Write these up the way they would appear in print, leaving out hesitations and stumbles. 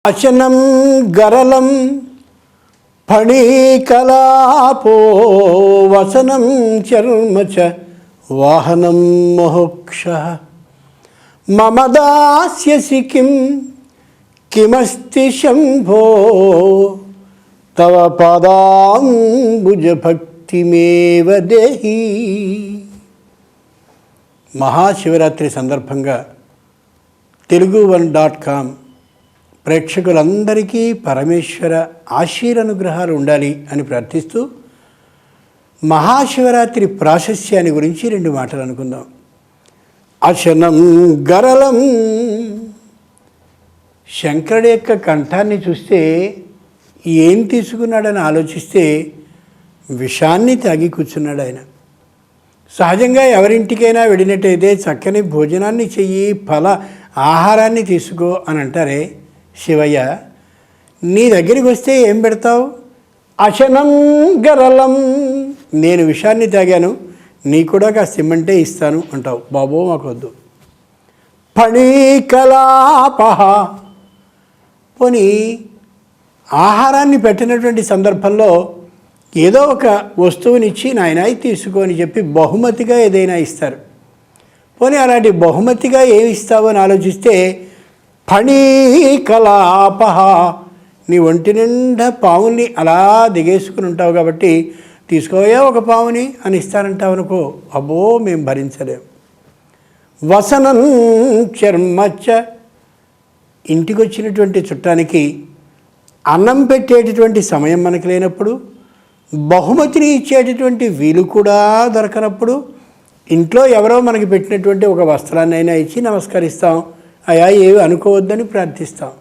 అశనం గరళం ఫణీకలాపో వసనం చర్మ చ వాహనం మోక్ష మమ దాస్యసి కిమస్తి శంభో తవ పాదాంబుజ భక్తిమేవ దేహి. మహాశివరాత్రి సందర్భంగా Telugu1.com ప్రేక్షకులందరికీ పరమేశ్వర ఆశీర్వానుగ్రహాలు ఉండాలి అని ప్రార్థిస్తూ మహాశివరాత్రి ప్రాశస్యాన్ని గురించి 2 మాటలు అనుకుందాం. అశనం గరళం. శంకరుడి యొక్క కంఠాన్ని చూస్తే ఏం తీసుకున్నాడని ఆలోచిస్తే విషాన్ని తాగి కూర్చున్నాడు ఆయన. సహజంగా ఎవరింటికైనా వెళ్ళినట్టయితే చక్కని భోజనాన్ని చెయ్యి, ఫల ఆహారాన్ని తీసుకో అని అంటారే. శివయ్య, నీ దగ్గరికి వస్తే ఏం పెడతావు? అశనం గరళం. నేను విషాన్ని తాగాను, నీ కూడా కాస్త ఇమ్మంటే ఇస్తాను అంటావు. బాబో మాకు వద్దు. ఫణీకలాపహ. పోనీ ఆహారాన్ని పెట్టినటువంటి సందర్భంలో ఏదో ఒక వస్తువునిచ్చి నాయనాయి తీసుకో అని చెప్పి బహుమతిగా ఏదైనా ఇస్తారు. పోనీ అలాంటి బహుమతిగా ఏమి ఇస్తావో అని ఆలోచిస్తే ఫణీకలాపహ. నీ ఒంటి నిండా పావుని అలా దిగేసుకుని ఉంటావు కాబట్టి తీసుకోయా ఒక పావుని అని ఇస్తానంటావు అనుకో, అబ్బో మేము భరించలేం. వసనం చర్మచ్చ. ఇంటికి వచ్చినటువంటి చుట్టానికి అన్నం పెట్టేటటువంటి సమయం మనకు లేనప్పుడు, బహుమతిని ఇచ్చేటటువంటి వీలు కూడా దొరకనప్పుడు, ఇంట్లో ఎవరో మనకి పెట్టినటువంటి ఒక వస్త్రాన్ని అయినా ఇచ్చి నమస్కరిస్తాం, అయా ఏవి అనుకోవద్దని ప్రార్థిస్తాం.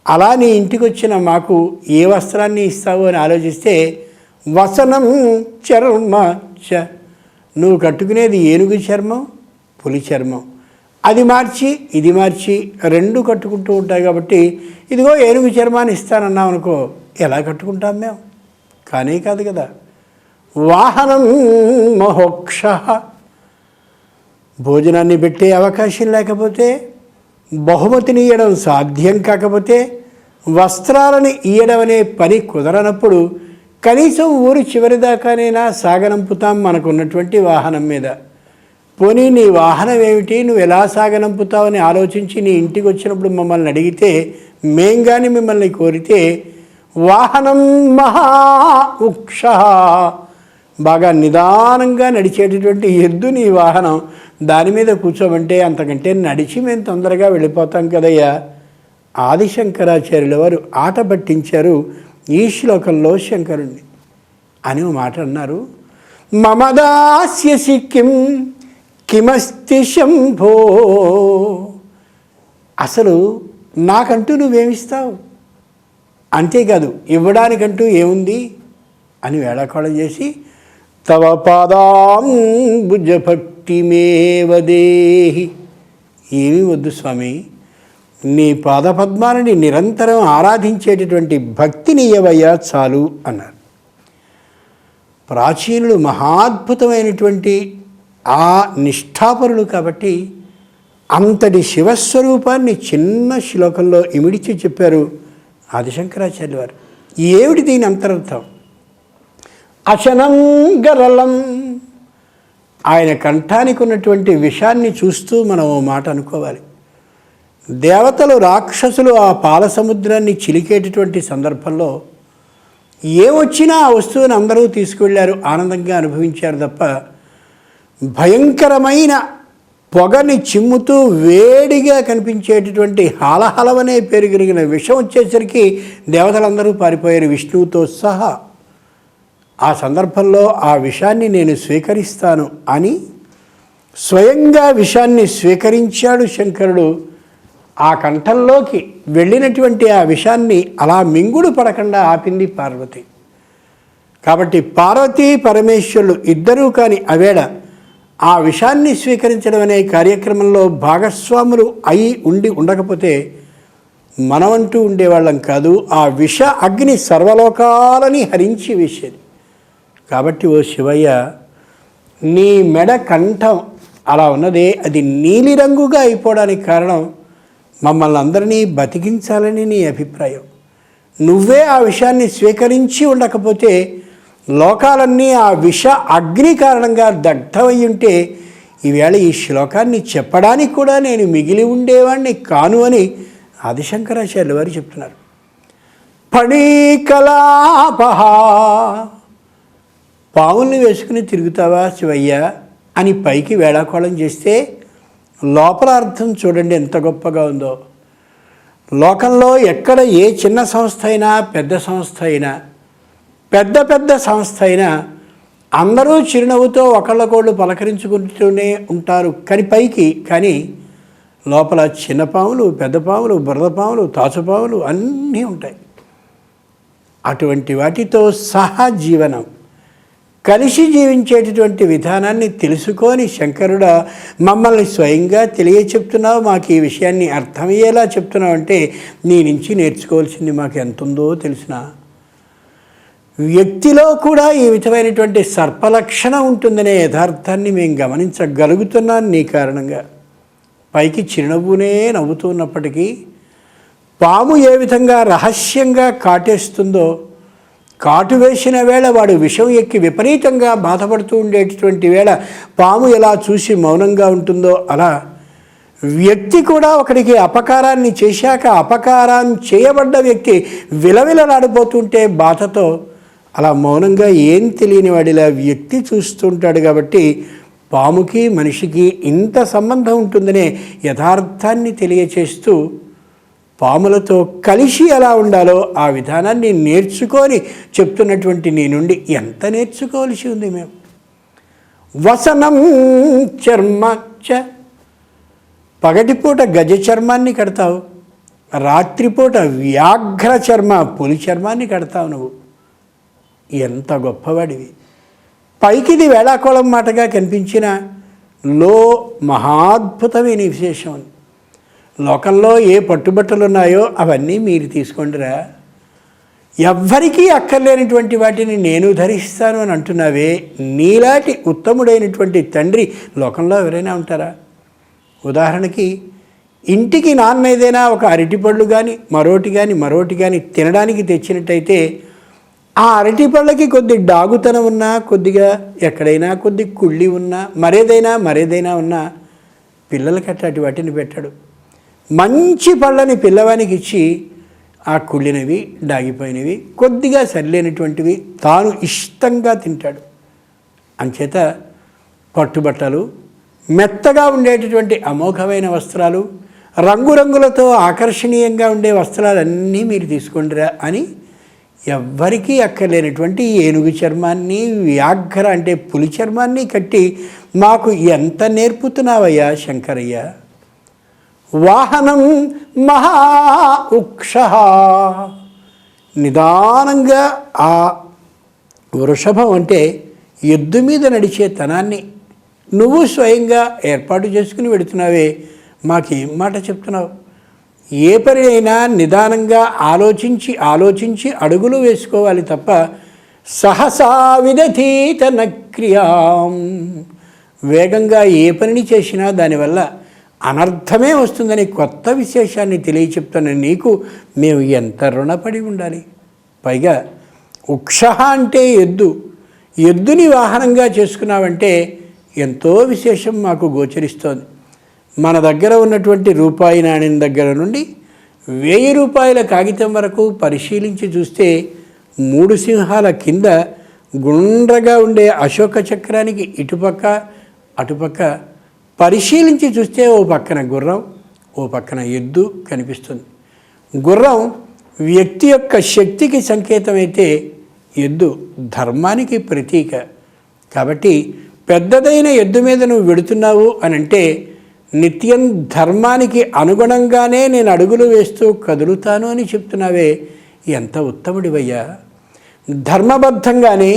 అలా నీ ఇంటికి వచ్చిన మాకు ఏ వస్త్రాన్ని ఇస్తావు అని ఆలోచిస్తే వసనం చర్మ చ. నువ్వు కట్టుకునేది ఏనుగు చర్మం, పులి చర్మం. అది మార్చి ఇది మార్చి 2 కట్టుకుంటూ ఉంటాయి కాబట్టి ఇదిగో ఏనుగు చర్మాన్ని ఇస్తానన్నావు అనుకో, ఎలా కట్టుకుంటాం మేము? కానీ కాదు కదా. వాహనం మోక్ష. భోజనాన్ని పెట్టే అవకాశం లేకపోతే, బహుమతిని ఇవ్వడం సాధ్యం కాకపోతే, వస్త్రాలను ఇవ్వడం అనే పని కుదరనప్పుడు కనీసం ఊరు చివరిదాకానైనా సాగనంపుతాం మనకున్నటువంటి వాహనం మీద. పోనీ నీ వాహనం ఏమిటి, నువ్వు ఎలా సాగనంపుతావని ఆలోచించి నీ ఇంటికి వచ్చినప్పుడు మమ్మల్ని అడిగితే, మేం కానీ మిమ్మల్ని కోరితే వాహనం మహా ఉక్ష. బాగా నిదానంగా నడిచేటటువంటి ఎద్దు నీ వాహనం, దాని మీద కూర్చోమంటే అంతకంటే నడిచి మేము తొందరగా వెళ్ళిపోతాం కదయ్యా. ఆదిశంకరాచార్యుల వారు ఆట పట్టించారు ఈ శ్లోకంలో శంకరుణ్ణి అని మాట అన్నారు. మమ దాస్యసి కిమస్తి శంభో. అసలు నాకంటూ నువ్వేమిస్తావు? అంతేకాదు, ఇవ్వడానికంటూ ఏముంది అని వేళాకోళం చేసి తవ పాదాంబుజ భక్తిమేవ దేహి. ఏమీ వద్దు స్వామి, నీ పాదపద్మాలని నిరంతరం ఆరాధించేటటువంటి భక్తిని ఇవ్వయ్యా చాలు అన్నారు. ప్రాచీనులు మహాద్భుతమైనటువంటి ఆ నిష్ఠాపరులు కాబట్టి అంతటి శివస్వరూపాన్ని చిన్న శ్లోకంలో ఇమిడిచి చెప్పారు ఆదిశంకరాచార్యుల వారు. ఏమిటి దీని అంతర్థం? అశనం గరళం. ఆయన కంఠానికి ఉన్నటువంటి విషాన్ని చూస్తూ మనం ఓ మాట అనుకోవాలి. దేవతలు, రాక్షసులు ఆ పాల సముద్రాన్ని చిలికేటటువంటి సందర్భంలో ఏమొచ్చినా ఆ వస్తువుని అందరూ తీసుకువెళ్ళారు, ఆనందంగా అనుభవించారు తప్ప భయంకరమైన పొగని చిమ్ముతూ వేడిగా కనిపించేటటువంటి హాలహలవనే పేరు కలిగిన విషం వచ్చేసరికి దేవతలందరూ పారిపోయారు, విష్ణువుతో సహా. ఆ సందర్భంలో ఆ విషాన్ని నేను స్వీకరిస్తాను అని స్వయంగా విషాన్ని స్వీకరించాడు శంకరుడు. ఆ కంఠంలోకి వెళ్ళినటువంటి ఆ విషాన్ని అలా మింగుడు పడకుండా ఆపింది పార్వతి. కాబట్టి పార్వతీ పరమేశ్వరులు ఇద్దరూ కానీ అవేళ ఆ విషాన్ని స్వీకరించడం అనే కార్యక్రమంలో భాగస్వాములు అయి ఉండకపోతే మనమంటూ ఉండేవాళ్ళం కాదు. ఆ విష అగ్ని సర్వలోకాలని హరించి వేసేది. కాబట్టి ఓ శివయ్య, నీ మెడ కంఠం అలా ఉన్నదే, అది నీలిరంగుగా అయిపోవడానికి కారణం మమ్మల్ని అందరినీ బతికించాలని నీ అభిప్రాయం. నువ్వే ఆ విషయాన్ని స్వీకరించి ఉండకపోతే లోకాలన్నీ ఆ విష అగ్ని కారణంగా దగ్ధమై ఉంటే ఈవేళ ఈ శ్లోకాన్ని చెప్పడానికి కూడా నేను మిగిలి ఉండేవాడిని కాను అని ఆదిశంకరాచార్యుల వారు చెప్తున్నారు. పణీకలాపహ, పావుల్ని వేసుకుని తిరుగుతావా శివయ్య అని పైకి వేళాకోళం చేస్తే లోపల అర్థం చూడండి ఎంత గొప్పగా ఉందో. లోకంలో ఎక్కడ ఏ చిన్న సంస్థ అయినా పెద్ద సంస్థ అయినా పెద్ద సంస్థ అయినా అందరూ చిరునవ్వుతో ఒకళ్ళకోళ్ళు పలకరించుకుంటూనే ఉంటారు కానీ లోపల చిన్న పాములు, పెద్ద పాములు, బురద పాములు, తాచుపాములు అన్నీ ఉంటాయి. అటువంటి వాటితో సహా జీవనం కలిసి జీవించేటటువంటి విధానాన్ని తెలుసుకొని శంకరుడు మమ్మల్ని స్వయంగా తెలియచెప్తున్నావు, మాకు ఈ విషయాన్ని అర్థమయ్యేలా చెప్తున్నావు అంటే నీ నుంచి నేర్చుకోవాల్సింది మాకు ఎంత ఉందో తెలిసిన. వ్యక్తిలో కూడా ఈ విధమైనటువంటి సర్పలక్షణం ఉంటుందనే యథార్థాన్ని మేము గమనించగలుగుతున్నాం నీ కారణంగా. పైకి చిరునవ్వునే నవ్వుతూ ఉన్నప్పటికీ పాము ఏ విధంగా రహస్యంగా కాటేస్తుందో, కాటు వేసిన వేళ వాడు విషం ఎక్కి విపరీతంగా బాధపడుతూ ఉండేటటువంటి వేళ పాము ఎలా చూసి మౌనంగా ఉంటుందో అలా వ్యక్తి కూడా ఒకడికి అపకారాన్ని చేశాక అపకారం చేయబడ్డ వ్యక్తి విలవిలలాడిపోతుంటే బాధతో అలా మౌనంగా ఏం తెలియని వాడిలా వ్యక్తి చూస్తుంటాడు. కాబట్టి పాముకి మనిషికి ఇంత సంబంధం ఉంటుందనే యథార్థాన్ని తెలియచేస్తూ పాములతో కలిసి ఎలా ఉండాలో ఆ విధానాన్ని నేర్చుకొని చెప్తున్నటువంటి నీ నుండి ఎంత నేర్చుకోవాల్సి ఉంది మేము. వసనం చర్మచ్చ, పగటిపూట గజ చర్మాన్ని కడతావు, రాత్రిపూట వ్యాఘ్ర చర్మ పులి చర్మాన్ని కడతావు. నువ్వు ఎంత గొప్పవాడివి. పైకిది వేళాకోళం మాటగా కనిపించిన లో మహాద్భుతమైన విశేషం. లోకంలో ఏ పట్టుబట్టలు ఉన్నాయో అవన్నీ మీరు తీసుకోండిరా, ఎవ్వరికీ అక్కర్లేనటువంటి వాటిని నేను ధరిస్తాను అని అంటున్నావే. నీలాంటి ఉత్తముడైనటువంటి తండ్రి లోకంలో ఎవరైనా ఉంటారా? ఉదాహరణకి ఇంటికి నాన్న ఏదైనా ఒక అరటిపళ్ళు కానీ మరోటి కానీ తినడానికి తెచ్చినట్టయితే ఆ అరటిపళ్ళకి కొద్ది డాగుతనం ఉన్నా, కొద్దిగా ఎక్కడైనా కొద్ది కుళ్ళి ఉన్నా, మరేదైనా ఉన్నా పిల్లలకి అట్లాంటి వాటిని పెట్టాడు. మంచి పళ్ళని పిల్లవానికి ఇచ్చి ఆ కుళ్ళినవి, డాగిపోయినవి, కొద్దిగా సరిలేనటువంటివి తాను ఇష్టంగా తింటాడు. అంచేత పట్టుబట్టలు, మెత్తగా ఉండేటటువంటి అమోఘమైన వస్త్రాలు, రంగురంగులతో ఆకర్షణీయంగా ఉండే వస్త్రాలన్నీ మీరు తీసుకోండిరా అని ఎవ్వరికీ అక్కర్లేనటువంటి ఏనుగు చర్మాన్ని, వ్యాఘ్ర అంటే పులి చర్మాన్ని కట్టి మాకు ఎంత నేర్పుతున్నావయ్యా శంకరయ్య. వాహనం మహా ఉక్ష, నిదానంగా ఆ వృషభం అంటే ఎద్దు మీద నడిచే తనాన్ని నువ్వు స్వయంగా ఏర్పాటు చేసుకుని వెడుతున్నావే. మాకేం మాట చెప్తున్నావు? ఏ పని అయినా నిదానంగా ఆలోచించి అడుగులు వేసుకోవాలి తప్ప సహసా విదధీత నక్రియాం, వేగంగా ఏ పనిని చేసినా దానివల్ల అనర్థమే వస్తుందని కొత్త విశేషాన్ని తెలియచెప్తున్న నీకు మేము ఎంత రుణపడి ఉండాలి. పైగా ఉక్ష అంటే ఎద్దుని వాహనంగా చేసుకున్నావంటే ఎంతో విశేషం మాకు గోచరిస్తోంది. మన దగ్గర ఉన్నటువంటి రూపాయి నాణ్యం దగ్గర నుండి 1000 రూపాయల కాగితం వరకు పరిశీలించి చూస్తే 3 సింహాల కింద గుండ్రగా ఉండే అశోక చక్రానికి ఇటుపక్క అటుపక్క పరిశీలించి చూస్తే ఓ పక్కన గుర్రం, ఓ పక్కన ఎద్దు కనిపిస్తుంది. గుర్రం వ్యక్తి యొక్క శక్తికి సంకేతమైతే ఎద్దు ధర్మానికి ప్రతీక. కాబట్టి పెద్దదైన ఎద్దు మీద నువ్వు వెడుతున్నావు అని అంటే నిత్యం ధర్మానికి అనుగుణంగానే నేను అడుగులు వేస్తూ కదులుతాను అని చెప్తున్నావే. ఎంత ఉత్తముడివయ్యా. ధర్మబద్ధంగానే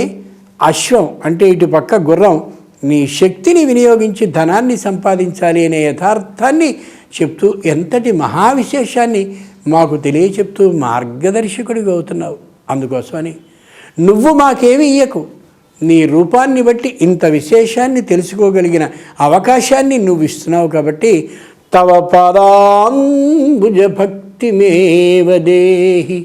అశ్వం అంటే ఇటు పక్క గుర్రం నీ శక్తిని వినియోగించి ధనాన్ని సంపాదించాలి అనే యథార్థాన్ని చెప్తూ ఎంతటి మహావిశేషాన్ని మాకు తెలియచెప్తూ మార్గదర్శకుడిగా అవుతున్నావు. అందుకోసమని నువ్వు మాకేమి ఇయ్యకు, నీ రూపాన్ని బట్టి ఇంత విశేషాన్ని తెలుసుకోగలిగిన అవకాశాన్ని నువ్వు ఇస్తున్నావు. కాబట్టి తవ పాదాంబుజ భక్తిమేవ దేహి.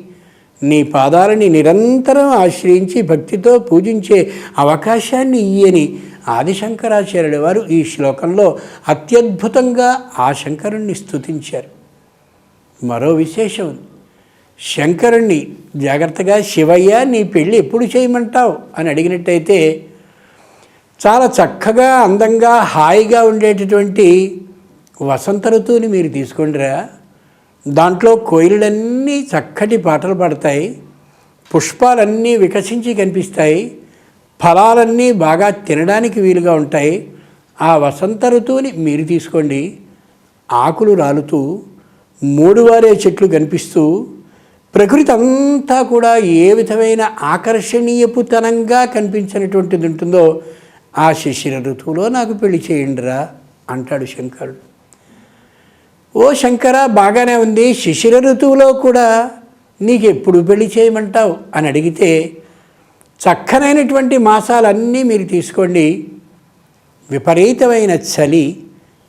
నీ పాదాలని నిరంతరం ఆశ్రయించి భక్తితో పూజించే అవకాశాన్ని ఇయ్యని ఆదిశంకరాచార్యుల వారు ఈ శ్లోకంలో అత్యద్భుతంగా ఆ శంకరుణ్ణి స్తుతించారు. మరో విశేషం, శంకరుణ్ణి జాగ్రత్తగా శివయ్య నీ పెళ్ళి ఎప్పుడు చేయమంటావు అని అడిగినట్టయితే చాలా చక్కగా అందంగా హాయిగా ఉండేటటువంటి వసంత ఋతువుని మీరు తీసుకోండిరా. దాంట్లో కోయిలన్నీ చక్కటి పాటలు పాడతాయి, పుష్పాలన్నీ వికసించి కనిపిస్తాయి, ఫలాలన్నీ బాగా తినడానికి వీలుగా ఉంటాయి. ఆ వసంత ఋతువుని మీరు తీసుకోండి. ఆకులు రాలుతూ మూడువారే చెట్లు కనిపిస్తూ ప్రకృతి అంతా కూడా ఏ విధమైన ఆకర్షణీయపుతనంగా కనిపించినటువంటిది ఉంటుందో ఆ శిశిర ఋతువులో నాకు పెళ్లి చేయండిరా అంటాడు శంకరుడు. ఓ శంకర, బాగానే ఉంది, శిశిర ఋతువులో కూడా నీకు ఎప్పుడు పెళ్లి చేయమంటావు అని అడిగితే చక్కనైనటువంటి మాసాలన్నీ మీరు తీసుకోండి. విపరీతమైన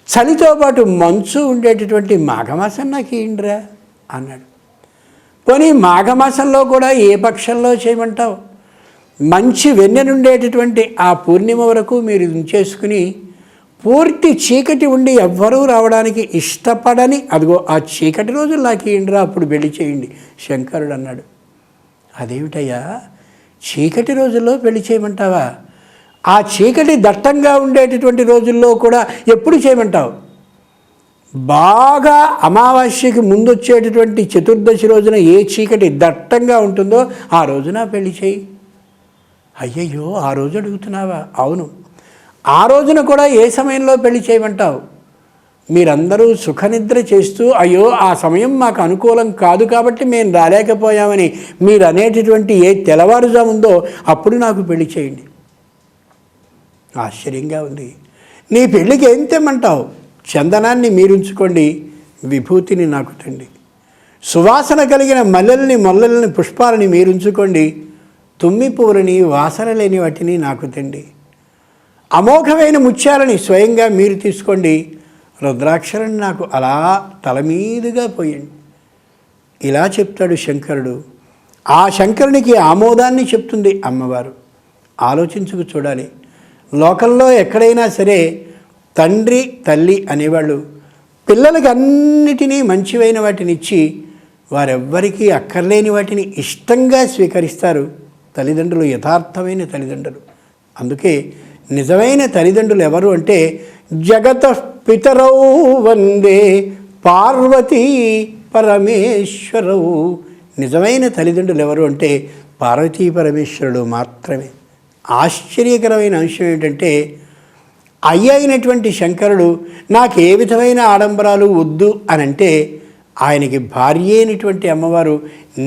చలితో పాటు మంచు ఉండేటటువంటి మాఘమాసం నాకు ఇయ్యండిరా అన్నాడు. పోనీ మాఘమాసంలో కూడా ఏ పక్షంలో చేయమంటావు? మంచి వెన్నెనుండేటటువంటి ఆ పూర్ణిమ వరకు మీరు ఉంచేసుకుని పూర్తి చీకటి ఉండి ఎవ్వరూ రావడానికి ఇష్టపడని అదిగో ఆ చీకటి రోజులు నాకు ఇయ్యండిరా, అప్పుడు పెళ్లి చేయండి శంకరుడు అన్నాడు. అదేమిటయ్యా, చీకటి రోజుల్లో పెళ్లి చేయమంటావా? ఆ చీకటి దట్టంగా ఉండేటటువంటి రోజుల్లో కూడా ఎప్పుడు చేయమంటావు? బాగా అమావాస్యకి ముందు వచ్చేటటువంటి చతుర్దశి రోజున ఏ చీకటి దట్టంగా ఉంటుందో ఆ రోజున పెళ్లి చేయి. అయ్యయ్యో, ఆ రోజు అడుగుతున్నావా? అవును, ఆ రోజున కూడా ఏ సమయంలో పెళ్లి చేయమంటావు? మీరందరూ సుఖనిద్ర చేస్తూ అయ్యో ఆ సమయం మాకు అనుకూలం కాదు కాబట్టి మేము రాలేకపోయామని మీరు అనేటటువంటి ఏ తెల్లవారుజాముందో అప్పుడు నాకు పెళ్లి చేయండి. ఆశ్చర్యంగా ఉంది. నీ పెళ్ళికి ఏం తెమ్మంటావు? చందనాన్ని మీరుంచుకోండి, విభూతిని నాకు తండి. సువాసన కలిగిన మల్లెల్ని మొల్లల్ని పుష్పాలని మీరుంచుకోండి, తుమ్మి పువ్వులని వాసన లేని వాటిని నాకు తండి. అమోఘమైన ముత్యాలని స్వయంగా మీరు తీసుకోండి, రుద్రాక్షరాన్ని నాకు అలా తల మీదుగా పోయండి. ఇలా చెప్తాడు శంకరుడు. ఆ శంకరునికి ఆమోదాన్ని చెప్తుంది అమ్మవారు. ఆలోచించుకు చూడాలి. లోకంలో ఎక్కడైనా సరే తండ్రి తల్లి అనేవాళ్ళు పిల్లలకి అన్నిటినీ మంచివైన వాటిని ఇచ్చి వారెవ్వరికీ అక్కర్లేని వాటిని ఇష్టంగా స్వీకరిస్తారు తల్లిదండ్రులు, యథార్థమైన తల్లిదండ్రులు. అందుకే నిజమైన తల్లిదండ్రులు ఎవరు అంటే జగత పితరౌ వందే పార్వతీ పరమేశ్వరౌ. నిజమైన తల్లిదండ్రులు ఎవరు అంటే పార్వతీ పరమేశ్వరుడు మాత్రమే. ఆశ్చర్యకరమైన అంశం ఏంటంటే అయినటువంటి శంకరుడు నాకు ఏ విధమైన ఆడంబరాలు వద్దు అని అంటే ఆయనకి భార్య అయినటువంటి అమ్మవారు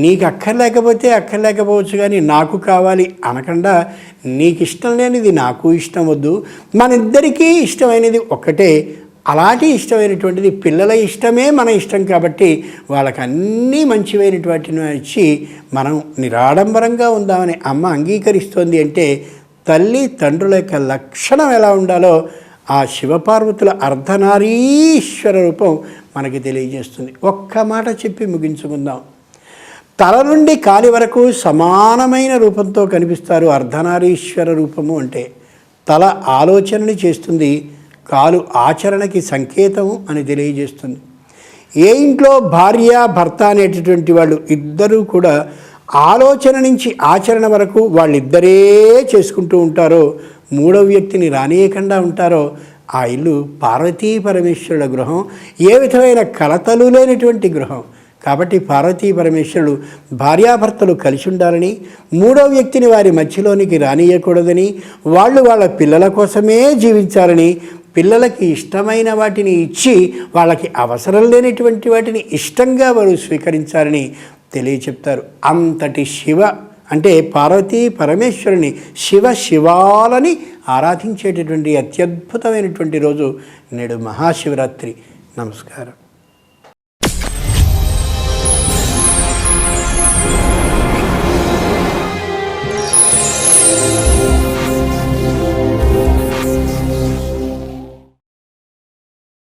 నీకు అక్కర్లేకపోవచ్చు కానీ నాకు కావాలి అనకుండా నీకు ఇష్టం లేనిది నాకు ఇష్టం వద్దు, మన ఇద్దరికీ ఇష్టమైనది ఒక్కటే, అలాంటి ఇష్టమైనటువంటిది పిల్లల ఇష్టమే మన ఇష్టం కాబట్టి వాళ్ళకి అన్నీ మంచివైనటువంటిని ఇచ్చి మనం నిరాడంబరంగా ఉందామని అమ్మ అంగీకరిస్తోంది అంటే తల్లి తండ్రుల యొక్క లక్షణం ఎలా ఉండాలో ఆ శివపార్వతుల అర్ధనారీశ్వర రూపం మనకి తెలియజేస్తుంది. ఒక్క మాట చెప్పి ముగించుకుందాం. తల నుండి కాలి వరకు సమానమైన రూపంతో కనిపిస్తారు అర్ధనారీశ్వర రూపము అంటే. తల ఆలోచనని చేస్తుంది, కాలు ఆచరణకి సంకేతము అని తెలియజేస్తుంది. ఏ ఇంట్లో భార్య భర్త అనేటటువంటి వాళ్ళు ఇద్దరూ కూడా ఆలోచన నుంచి ఆచరణ వరకు వాళ్ళిద్దరే చేసుకుంటూ ఉంటారో, మూడవ వ్యక్తిని రానియకుండా ఉంటారో ఆ ఇల్లు పార్వతీ పరమేశ్వరుల గృహం, ఏ విధమైన కలతలు లేనటువంటి గృహం. కాబట్టి పార్వతీ పరమేశ్వరుడు భార్యాభర్తలు కలిసి ఉండాలని, మూడో వ్యక్తిని వారి మధ్యలోనికి రానియకూడదని, వాళ్ళు వాళ్ళ పిల్లల కోసమే జీవించాలని, పిల్లలకి ఇష్టమైన వాటిని ఇచ్చి వాళ్ళకి అవసరం లేనటువంటి వాటిని ఇష్టంగా వారు స్వీకరించాలని తెలియచెప్తారు. అంతటి శివ అంటే పార్వతీ పరమేశ్వరుని శివాలని ఆరాధించేటటువంటి అత్యద్భుతమైనటువంటి రోజు నేడు మహాశివరాత్రి. నమస్కారం.